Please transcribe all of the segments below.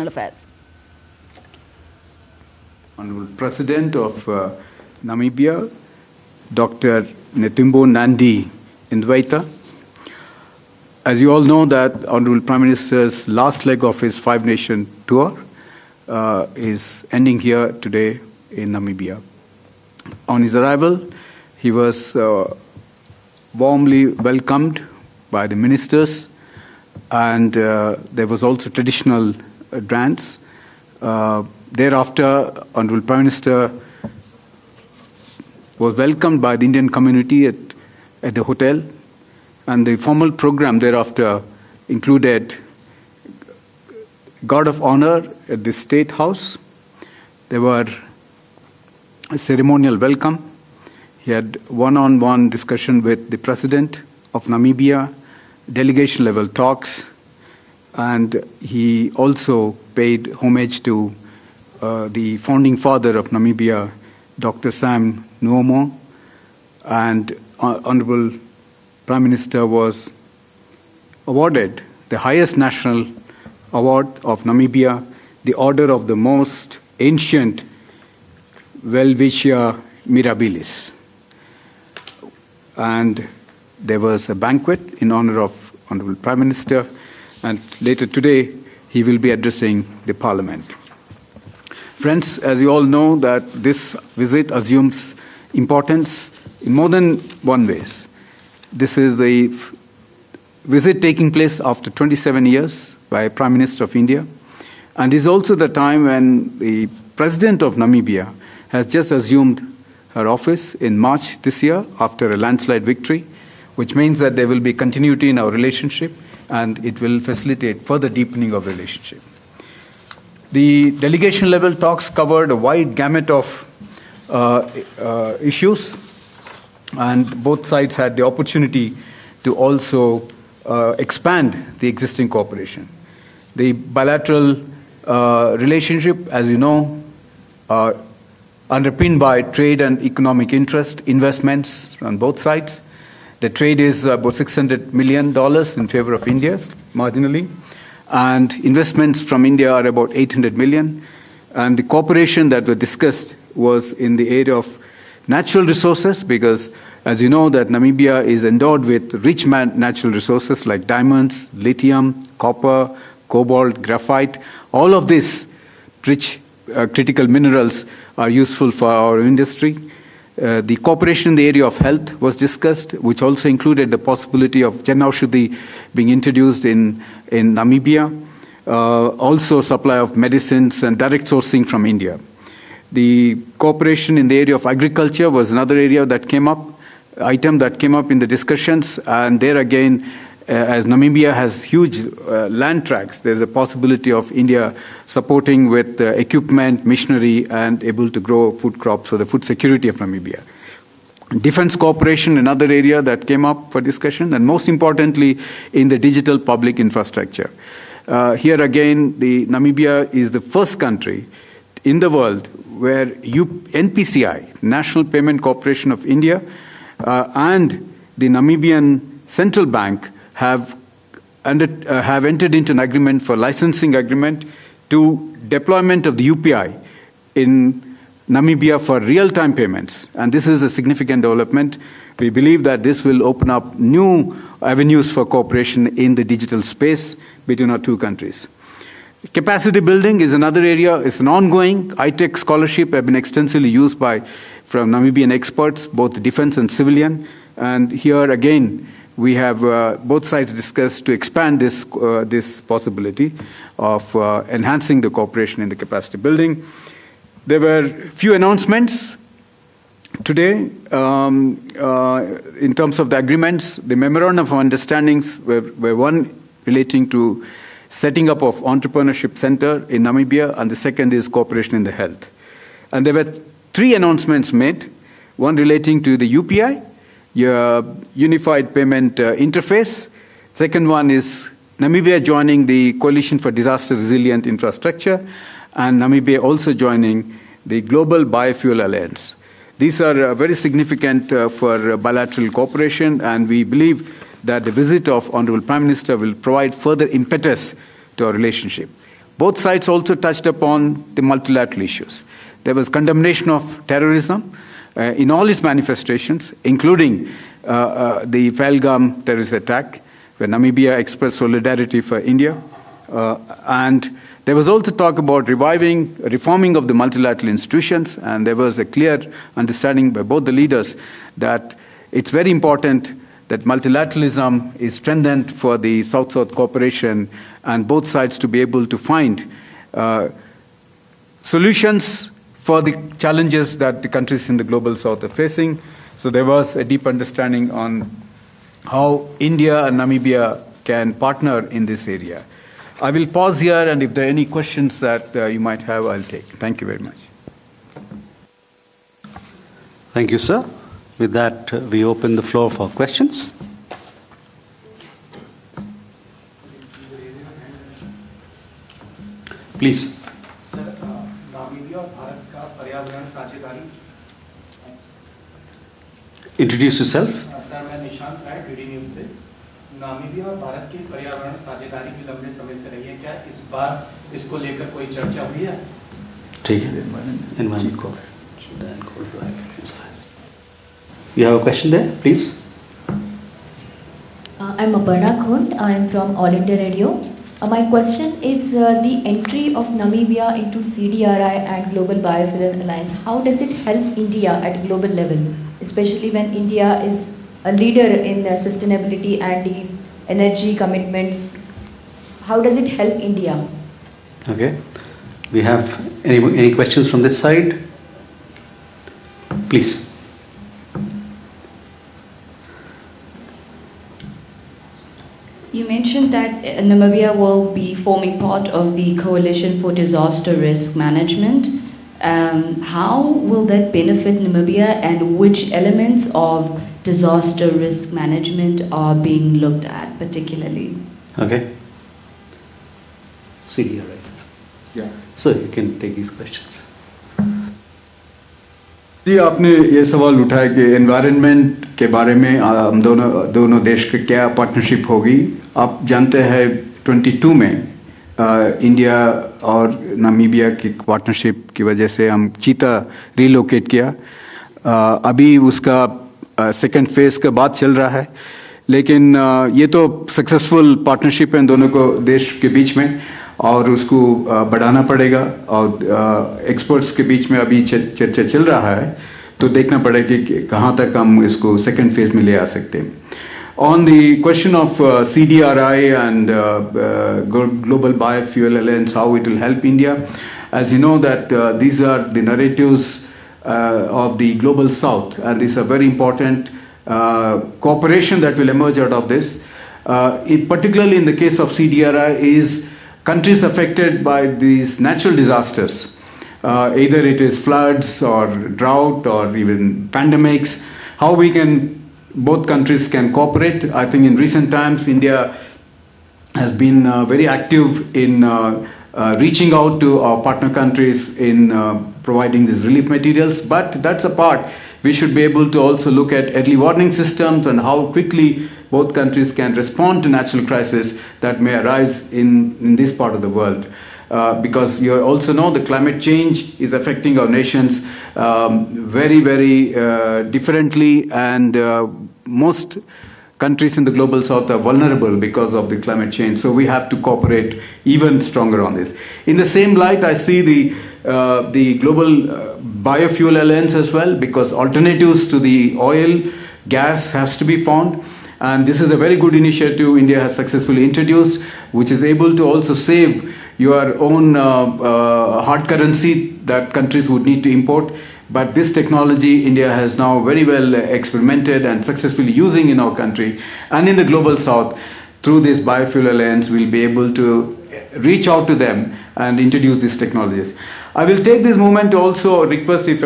Affairs. Honorable President of Namibia, Dr. Netumbo Nandi Ndaitwah. As you all know, that Honorable Prime Minister's last leg of his five-nation tour is ending here today in Namibia. On his arrival, he was warmly welcomed by the ministers, and there was also traditional dance. Thereafter, Honorable Prime Minister was welcomed by the Indian community at the hotel, and the formal program thereafter included guard of honor at the State House. There were a ceremonial welcome. He had one-on-one discussion with the President of Namibia, delegation-level talks, and he also paid homage to the founding father of Namibia, Dr. Sam Nuomo, and Honorable Prime Minister was awarded the highest national award of Namibia, the Order of the Most Ancient Welwitschia Mirabilis. And there was a banquet in honor of Honorable Prime Minister, and later today he will be addressing the Parliament. Friends, as you all know, that this visit assumes importance in more than one ways. This is the visit taking place after 27 years by Prime Minister of India, and is also the time when the President of Namibia has just assumed her office in March this year after a landslide victory, which means that there will be continuity in our relationship and it will facilitate further deepening of relationship. The delegation-level talks covered a wide gamut of issues, and both sides had the opportunity to also expand the existing cooperation. The bilateral relationship, as you know, underpinned by trade and economic interest, investments on both sides. The trade is about $600 million in favor of India, marginally, and investments from India are about $800 million. And the cooperation that was discussed was in the area of natural resources, because, as you know, that Namibia is endowed with rich natural resources like diamonds, lithium, copper, cobalt, graphite. All of these rich critical minerals are useful for our industry. The cooperation in the area of health was discussed, which also included the possibility of Jan Aushadhi being introduced in Namibia. Also supply of medicines and direct sourcing from India. The cooperation in the area of agriculture was another area that came up, item that came up in the discussions, and there again, as Namibia has huge land tracts, there's a possibility of India supporting with equipment, machinery, and able to grow food crops for the food security of Namibia. Defense cooperation, another area that came up for discussion, and most importantly, in the digital public infrastructure. Here again, Namibia is the first country in the world where NPCI, National Payment Corporation of India, and the Namibian Central Bank have entered into an agreement for licensing agreement to deployment of the UPI in Namibia for real-time payments. And this is a significant development. We believe that this will open up new avenues for cooperation in the digital space between our two countries. Capacity building is another area. It's an ongoing. iTech scholarship have been extensively used from Namibian experts, both defense and civilian. And here again, we have both sides discussed to expand this possibility of enhancing the cooperation in the capacity building. There were few announcements today in terms of the agreements. The memorandum of understandings were one relating to setting up of entrepreneurship center in Namibia, and the second is cooperation in the health. And there were three announcements made, one relating to the UPI, your Unified Payment Interface. Second one is Namibia joining the Coalition for Disaster Resilient Infrastructure, and Namibia also joining the Global Biofuel Alliance. These are very significant for bilateral cooperation, and we believe that the visit of Honorable Prime Minister will provide further impetus to our relationship. Both sides also touched upon the multilateral issues. There was condemnation of terrorism in all its manifestations, including the Pahalgam terrorist attack, where Namibia expressed solidarity for India. And there was also talk about reforming of the multilateral institutions, and there was a clear understanding by both the leaders that it's very important that multilateralism is strengthened for the South-South cooperation and both sides to be able to find solutions for the challenges that the countries in the global South are facing. So there was a deep understanding on how India and Namibia can partner in this area. I will pause here, and if there are any questions that you might have, I'll take. Thank you very much. Thank you, sir. With that, we open the floor for questions. Please. Sir, Namibia और भारत का पर्यावरण साझेदारी. Introduce yourself. Sir, मैं निशांत राय, DD news से. Namibia और भारत की पर्यावरण साझेदारी की लंबे समय से रही है. क्या इस बार इसको लेकर कोई चर्चा हुई है? ठीक है. You have a question there, please. I'm Aparna Khund. I am from All India Radio. My question is the entry of Namibia into CDRI and Global Biofuel Alliance. How does it help India at global level, especially when India is a leader in sustainability and the energy commitments? How does it help India? Okay. We have any questions from this side? Please. You mentioned that Namibia will be forming part of the Coalition for Disaster Risk Management. How will that benefit Namibia, and which elements of disaster risk management are being looked at particularly? Okay. CDRI, sir. Yeah. So you can take these questions. जी, आपने ये सवाल उठाया कि environment के बारे में हम दोनों देश के क्या पार्टनरशिप होगी. आप जानते हैं 22 में इंडिया और नामीबिया की पार्टनरशिप की वजह से हम चीता रिलोकेट किया. अभी उसका सेकंड फेज का बात चल रहा है, लेकिन ये तो सक्सेसफुल पार्टनरशिप है दोनों को देश के बीच में, और उसको बढ़ाना पड़ेगा. और एक्सपर्ट्स के बीच में अभी चर्चा चल रहा है, तो देखना पड़ेगा कि कहाँ तक हम इसको सेकंड फेज में ले आ सकते हैं. On the question of CDRI and Global Biofuel Alliance, how it will help India, as you know that these are the narratives of the global South, and these are very important cooperation that will emerge out of this. Particularly in the case of CDRI is countries affected by these natural disasters, either it is floods or drought or even pandemics, how both countries can cooperate. I think in recent times India has been very active in reaching out to our partner countries in providing these relief materials, but that's a part. We should be able to also look at early warning systems and how quickly both countries can respond to natural crises that may arise in this part of the world. Because you also know the climate change is affecting our nations very, very differently, and most countries in the global South are vulnerable because of the climate change. So we have to cooperate even stronger on this. In the same light, I see the Global Biofuel Alliance as well, because alternatives to the oil, gas has to be found. And this is a very good initiative India has successfully introduced, which is able to also save your own hard currency that countries would need to import. But this technology India has now very well experimented and successfully using in our country. And in the global South, through this Biofuel Alliance, we'll be able to reach out to them and introduce these technologies. I will take this moment to also request if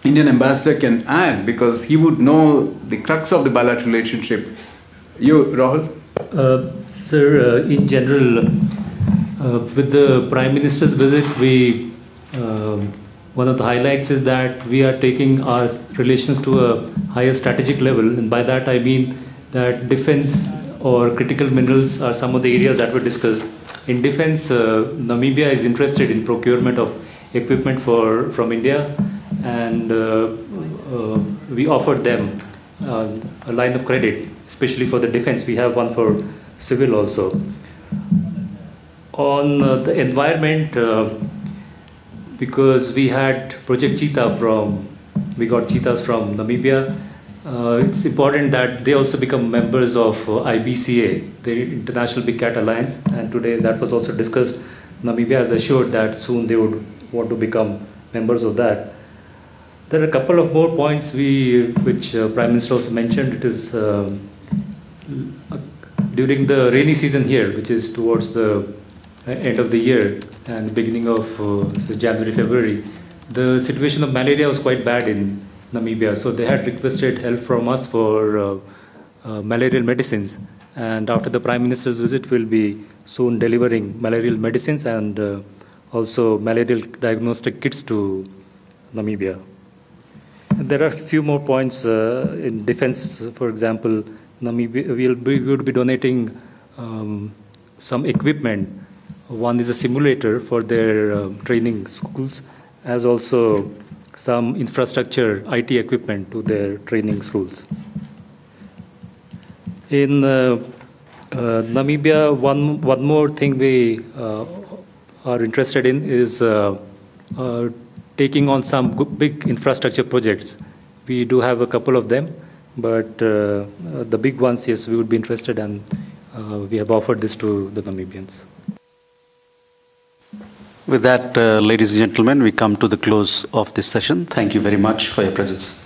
Indian ambassador can add, because he would know the crux of the bilateral relationship. You, Rahul? Sir, in general, with the Prime Minister's visit, one of the highlights is that we are taking our relations to a higher strategic level, and by that I mean that defense or critical minerals are some of the areas that were discussed. In defense, Namibia is interested in procurement of equipment from India, and we offered them a line of credit, especially for the defense. We have one for civil also. On the environment, because we had Project Cheetah we got cheetahs from Namibia, it's important that they also become members of IBCA, the International Big Cat Alliance, and today that was also discussed. Namibia has assured that soon they would want to become members of that. There are a couple of more points which Prime Minister also mentioned. It is during the rainy season here, which is towards the end of the year and beginning of January, February, the situation of malaria was quite bad in Namibia. So they had requested help from us for malarial medicines. And after the Prime Minister's visit, we'll be soon delivering malarial medicines and also malarial diagnostic kits to Namibia. And there are a few more points in defense. For example, Namibia we would be donating some equipment. One is a simulator for their training schools, as also some infrastructure, IT equipment to their training schools. In Namibia, one more thing we are interested in is taking on some big infrastructure projects. We do have a couple of them, but the big ones, yes, we would be interested, and we have offered this to the Namibians. With that, ladies and gentlemen, we come to the close of this session. Thank you very much for your presence.